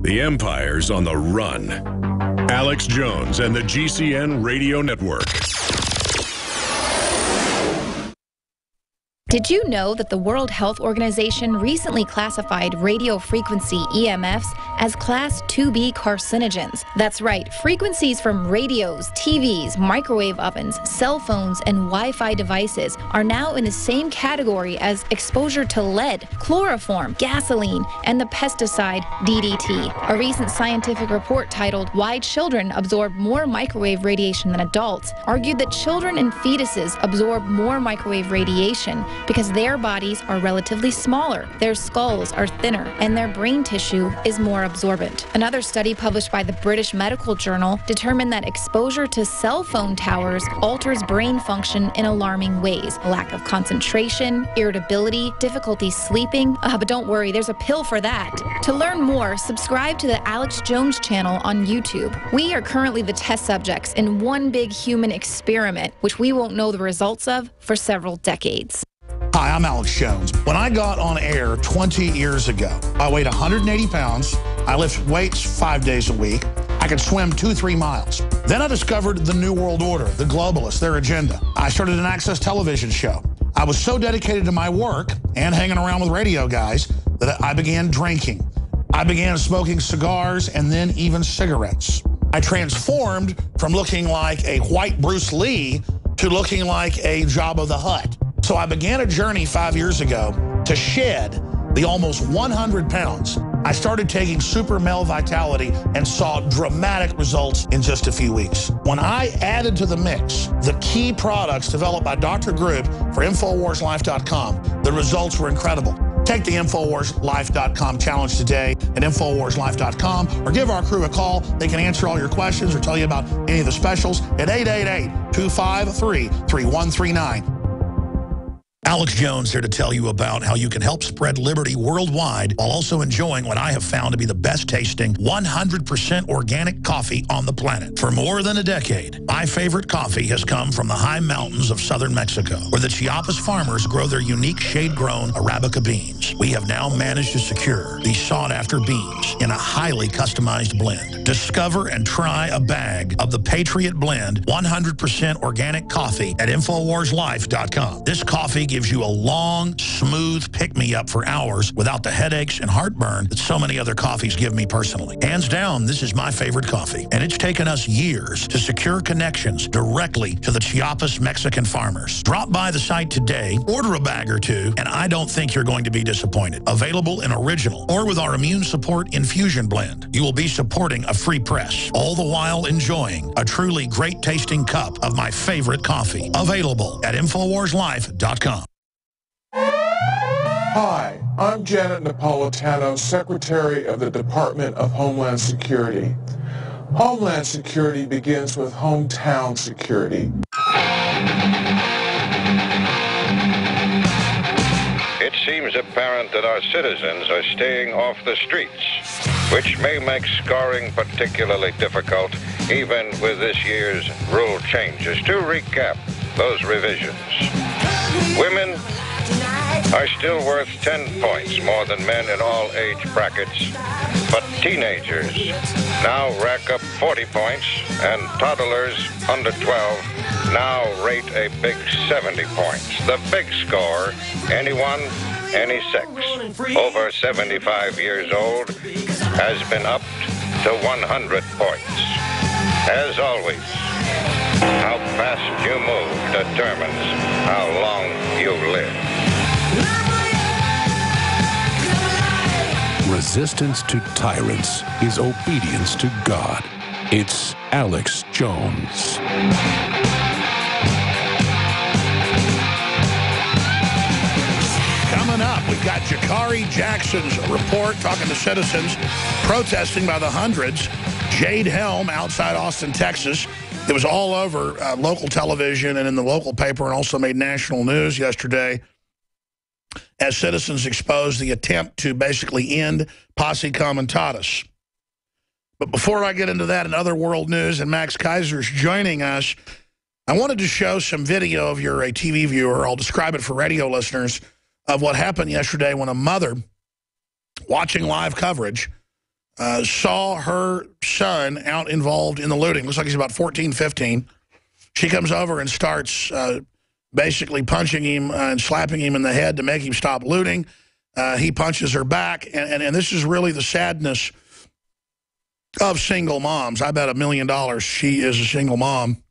The empire's on the run. Alex Jones and the GCN Radio Network. Did you know that the World Health Organization recently classified radio frequency EMFs as Class 2B carcinogens? That's right, frequencies from radios, TVs, microwave ovens, cell phones, and Wi-Fi devices are now in the same category as exposure to lead, chloroform, gasoline, and the pesticide DDT. A recent scientific report titled "Why Children Absorb More Microwave Radiation Than Adults" argued that children and fetuses absorb more microwave radiation because their bodies are relatively smaller, their skulls are thinner, and their brain tissue is more absorbent. Another study published by the British Medical Journal determined that exposure to cell phone towers alters brain function in alarming ways. Lack of concentration, irritability, difficulty sleeping. But don't worry, there's a pill for that. To learn more, subscribe to the Alex Jones channel on YouTube. We are currently the test subjects in one big human experiment, which we won't know the results of for several decades. Hi, I'm Alex Jones. When I got on air 20 years ago, I weighed 180 pounds. I lift weights 5 days a week. I could swim 2-3 miles. Then I discovered the New World Order, the globalists, their agenda. I started an Access television show. I was so dedicated to my work and hanging around with radio guys that I began drinking. I began smoking cigars and then even cigarettes. I transformed from looking like a white Bruce Lee to looking like a Jabba the Hutt. So I began a journey 5 years ago to shed the almost 100 pounds. I started taking Super Male Vitality and saw dramatic results in just a few weeks. When I added to the mix the key products developed by Dr. Group for InfoWarsLife.com, the results were incredible. Take the InfoWarsLife.com challenge today at InfoWarsLife.com or give our crew a call. They can answer all your questions or tell you about any of the specials at 888-253-3139. Alex Jones here to tell you about how you can help spread liberty worldwide while also enjoying what I have found to be the best tasting 100% organic coffee on the planet. For more than a decade, my favorite coffee has come from the high mountains of southern Mexico, where the Chiapas farmers grow their unique shade-grown Arabica beans. We have now managed to secure these sought-after beans in a highly customized blend. Discover and try a bag of the Patriot Blend 100% organic coffee at InfoWarsLife.com. This coffee gives you a long, smooth pick-me-up for hours without the headaches and heartburn that so many other coffees give me personally. Hands down, this is my favorite coffee, and it's taken us years to secure connections directly to the Chiapas Mexican farmers. Drop by the site today, order a bag or two, and I don't think you're going to be disappointed. Available in original or with our immune support infusion blend. You will be supporting a free press, all the while enjoying a truly great-tasting cup of my favorite coffee. Available at InfoWarsLife.com. Hi, I'm Janet Napolitano, Secretary of the Department of Homeland Security. Homeland Security begins with hometown security. It seems apparent that our citizens are staying off the streets, which may make scoring particularly difficult, even with this year's rule changes. To recap those revisions, women are still worth 10 points more than men in all age brackets, but teenagers now rack up 40 points, and toddlers under 12 now rate a big 70 points. The big score, anyone, any sex, over 75 years old, has been upped to 100 points. As always, how fast you move determines how long you live. Resistance to tyrants is obedience to God. It's Alex Jones. Coming up, we've got Jakari Jackson's report talking to citizens protesting by the hundreds. Jade Helm outside Austin, Texas. It was all over local television and in the local paper and also made national news yesterday as citizens exposed the attempt to basically end Posse Comitatus. But before I get into that and other world news, and Max Kaiser's joining us, I wanted to show some video if you're a TV viewer. I'll describe it for radio listeners of what happened yesterday when a mother watching live coverage saw her son out involved in the looting. Looks like he's about 14, 15. She comes over and starts basically punching him and slapping him in the head to make him stop looting. He punches her back, and this is really the sadness of single moms. I bet $1 million she is a single mom.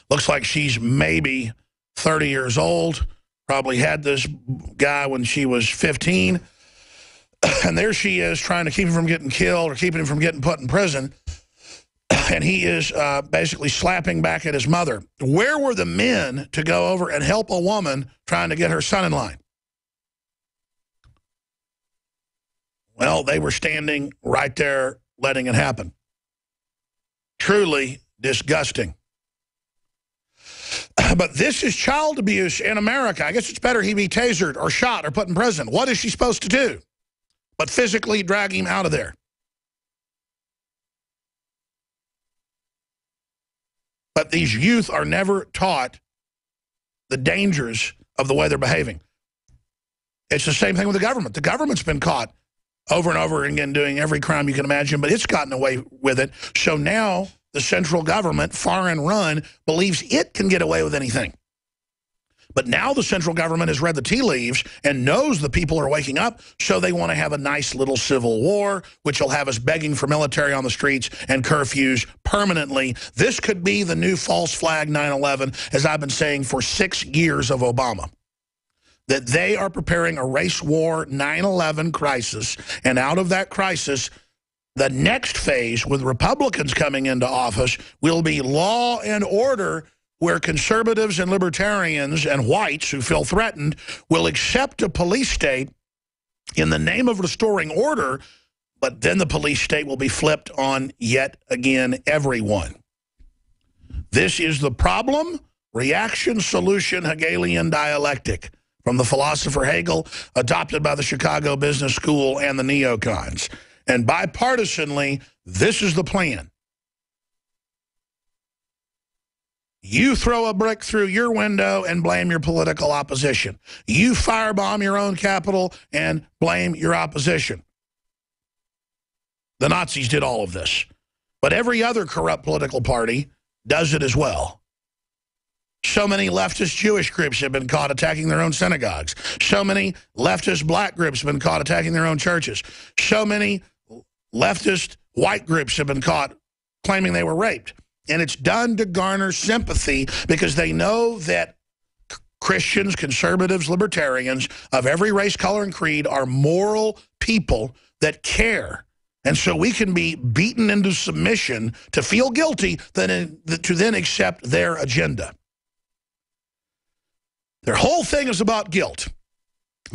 Looks like she's maybe 30 years old, probably had this guy when she was 15. And there she is trying to keep him from getting killed or keeping him from getting put in prison. And he is basically slapping back at his mother. Where were the men to go over and help a woman trying to get her son in line? Well, they were standing right there letting it happen. Truly disgusting. But this is child abuse in America. I guess it's better he be tasered or shot or put in prison. What is she supposed to do but physically drag him out of there? But these youth are never taught the dangers of the way they're behaving. It's the same thing with the government. The government's been caught over and over again doing every crime you can imagine, but it's gotten away with it. So now the central government, foreign run, believes it can get away with anything. But now the central government has read the tea leaves and knows the people are waking up, so they want to have a nice little civil war, which will have us begging for military on the streets and curfews permanently. This could be the new false flag 9/11, as I've been saying for 6 years of Obama. That they are preparing a race war 9/11 crisis, and out of that crisis, the next phase, with Republicans coming into office, will be law and order, where conservatives and libertarians and whites who feel threatened will accept a police state in the name of restoring order, but then the police state will be flipped on yet again everyone. This is the problem, reaction, solution, Hegelian dialectic from the philosopher Hegel, adopted by the Chicago Business School and the neocons. And bipartisanly, this is the plan. You throw a brick through your window and blame your political opposition. You firebomb your own capital and blame your opposition. The Nazis did all of this. But every other corrupt political party does it as well. So many leftist Jewish groups have been caught attacking their own synagogues. So many leftist black groups have been caught attacking their own churches. So many leftist white groups have been caught claiming they were raped. And it's done to garner sympathy because they know that Christians, conservatives, libertarians of every race, color, and creed are moral people that care. And so we can be beaten into submission to feel guilty to then accept their agenda. Their whole thing is about guilt.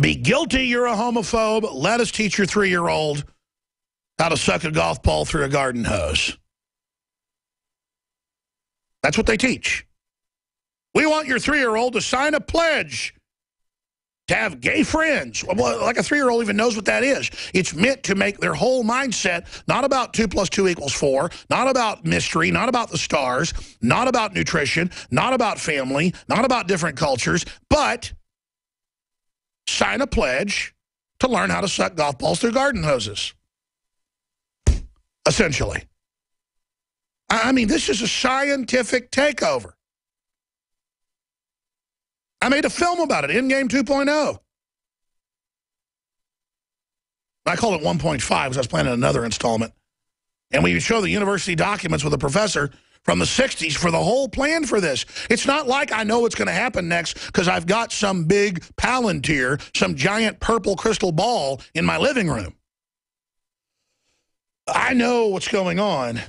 Be guilty you're a homophobe. Let us teach your 3-year-old how to suck a golf ball through a garden hose. That's what they teach. We want your 3-year-old to sign a pledge to have gay friends. Well, like a 3-year-old even knows what that is. It's meant to make their whole mindset not about 2 + 2 = 4, not about mystery, not about the stars, not about nutrition, not about family, not about different cultures, but sign a pledge to learn how to suck golf balls through garden hoses. Essentially. I mean, this is a scientific takeover. I made a film about it, Endgame 2.0. I called it 1.5 because I was planning another installment. And we show the university documents with a professor from the 60s for the whole plan for this. It's not like I know what's going to happen next because I've got some big Palantir, some giant purple crystal ball in my living room. I know what's going on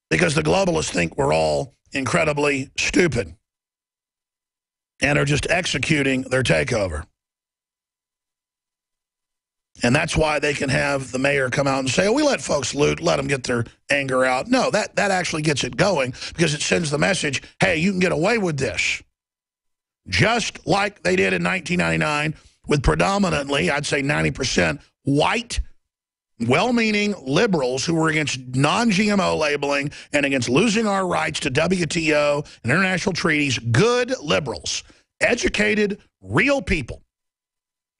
because the globalists think we're all incredibly stupid and are just executing their takeover. And that's why they can have the mayor come out and say, oh, we let folks loot, let them get their anger out. No, that actually gets it going because it sends the message, hey, you can get away with this. Just like they did in 1999 with predominantly, I'd say 90% white, well-meaning liberals who were against non-GMO labeling and against losing our rights to WTO and international treaties, good liberals, educated, real people.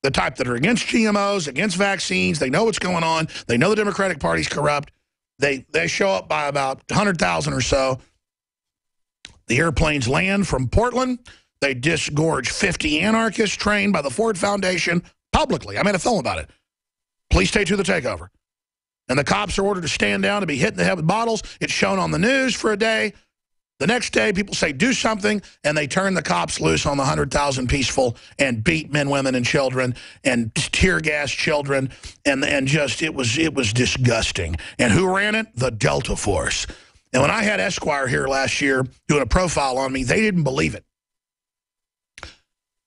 the type that are against GMOs, against vaccines. They know what's going on. They know the Democratic Party's corrupt. They show up by about 100,000 or so. The airplanes land from Portland. They disgorge 50 anarchists trained by the Ford Foundation publicly. I made a film about it. Police take to the takeover. And the cops are ordered to stand down, to be hit in the head with bottles. It's shown on the news for a day. The next day, people say, do something, and they turn the cops loose on the 100,000 peaceful and beat men, women, and children and tear gas children. And just, it was disgusting. And who ran it? The Delta Force. And when I had Esquire here last year doing a profile on me, they didn't believe it.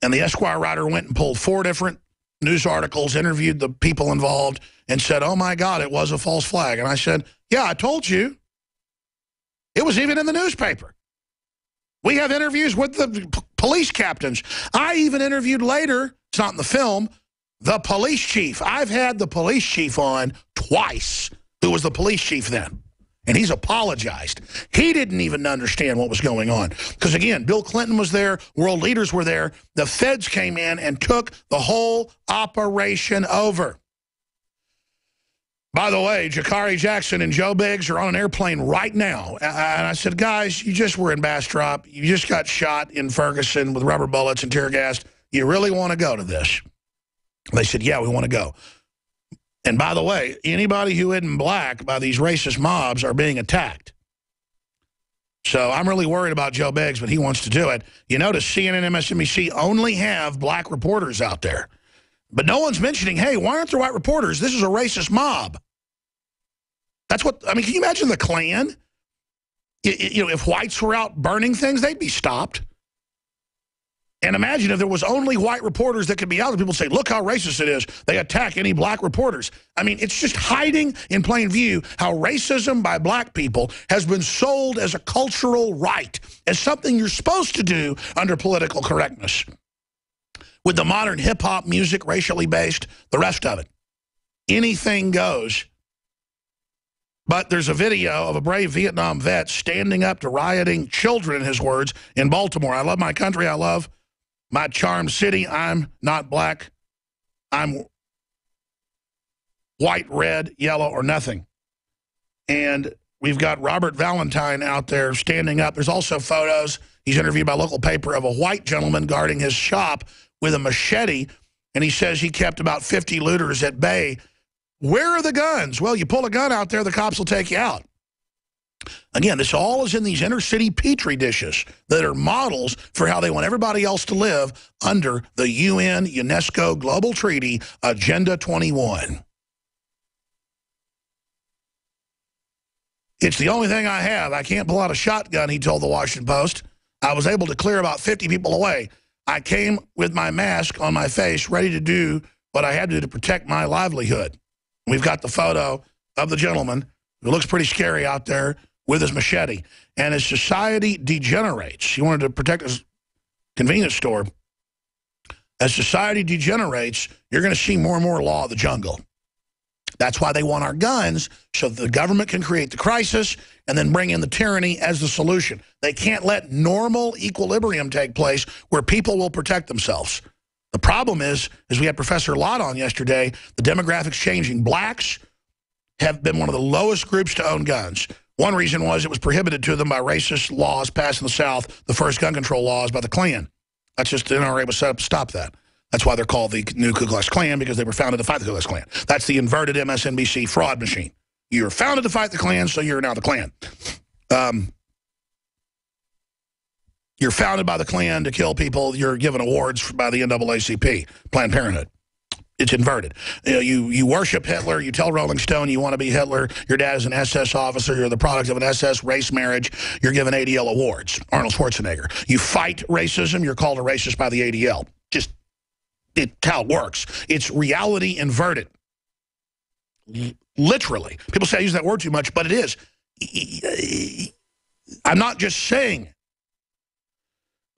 And the Esquire writer went and pulled 4 different news articles, interviewed the people involved, and said, oh, my God, it was a false flag. And I said, yeah, I told you. It was even in the newspaper. We have interviews with the police captains. I even interviewed later, it's not in the film, the police chief. I've had the police chief on twice, who was the police chief then. And he's apologized. He didn't even understand what was going on. Because, again, Bill Clinton was there. World leaders were there. The feds came in and took the whole operation over. By the way, Jakari Jackson and Joe Biggs are on an airplane right now. And I said, guys, you just were in Bastrop. You just got shot in Ferguson with rubber bullets and tear gas. You really want to go to this? They said, yeah, we want to go. And by the way, anybody who isn't black by these racist mobs are being attacked. So I'm really worried about Joe Biggs, but he wants to do it. You notice CNN and MSNBC only have black reporters out there. But no one's mentioning, hey, why aren't there white reporters? This is a racist mob. That's what, I mean, can you imagine the Klan? You know, if whites were out burning things, they'd be stopped. And imagine if there was only white reporters that could be out there. People say, look how racist it is. They attack any black reporters. I mean, it's just hiding in plain view how racism by black people has been sold as a cultural right, as something you're supposed to do under political correctness. With the modern hip-hop music, racially based, the rest of it. Anything goes. But there's a video of a brave Vietnam vet standing up to rioting children, in his words, in Baltimore. I love my country. I love my charmed city. I'm not black. I'm white, red, yellow, or nothing. And we've got Robert Valentine out there standing up. There's also photos. He's interviewed by a local paper of a white gentleman guarding his shop with a machete, and he says he kept about 50 looters at bay. Where are the guns? Well, you pull a gun out there, the cops will take you out. Again, this all is in these inner city petri dishes that are models for how they want everybody else to live under the UN UNESCO Global Treaty, Agenda 21. It's the only thing I have. I can't pull out a shotgun, he told the Washington Post. I was able to clear about 50 people away. I came with my mask on my face, ready to do what I had to do to protect my livelihood. We've got the photo of the gentleman who looks pretty scary out there with his machete. And as society degenerates, he wanted to protect his convenience store. As society degenerates, you're going to see more and more law of the jungle. That's why they want our guns, so that the government can create the crisis and then bring in the tyranny as the solution. They can't let normal equilibrium take place where people will protect themselves. The problem is, as we had Professor Lott on yesterday, the demographics changing. Blacks have been one of the lowest groups to own guns. One reason was it was prohibited to them by racist laws passed in the South, the first gun control laws by the Klan. That's just the NRA was set up to stop that. That's why they're called the new Ku Klux Klan, because they were founded to fight the Ku Klux Klan. That's the inverted MSNBC fraud machine. You're founded to fight the Klan, so you're now the Klan. You're founded by the Klan to kill people. You're given awards by the NAACP, Planned Parenthood. It's inverted. You worship Hitler. You tell Rolling Stone you want to be Hitler. Your dad is an SS officer. You're the product of an SS race marriage. You're given ADL awards. Arnold Schwarzenegger. You fight racism. You're called a racist by the ADL. Just it's how it works. It's reality inverted. Literally. People say I use that word too much, but it is. I'm not just saying.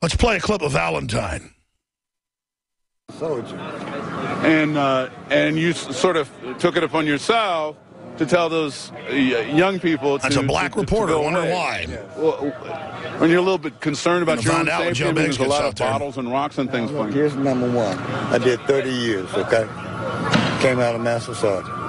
Let's play a clip of Valentine. Soldier. And you sort of took it upon yourself to tell those young people. That's a black reporter. Wonder why. Well, when you're a little bit concerned about your own safety, there's a lot of bottles and rocks and things. Here's number one. I did 30 years, okay? Came out of Master Sergeant.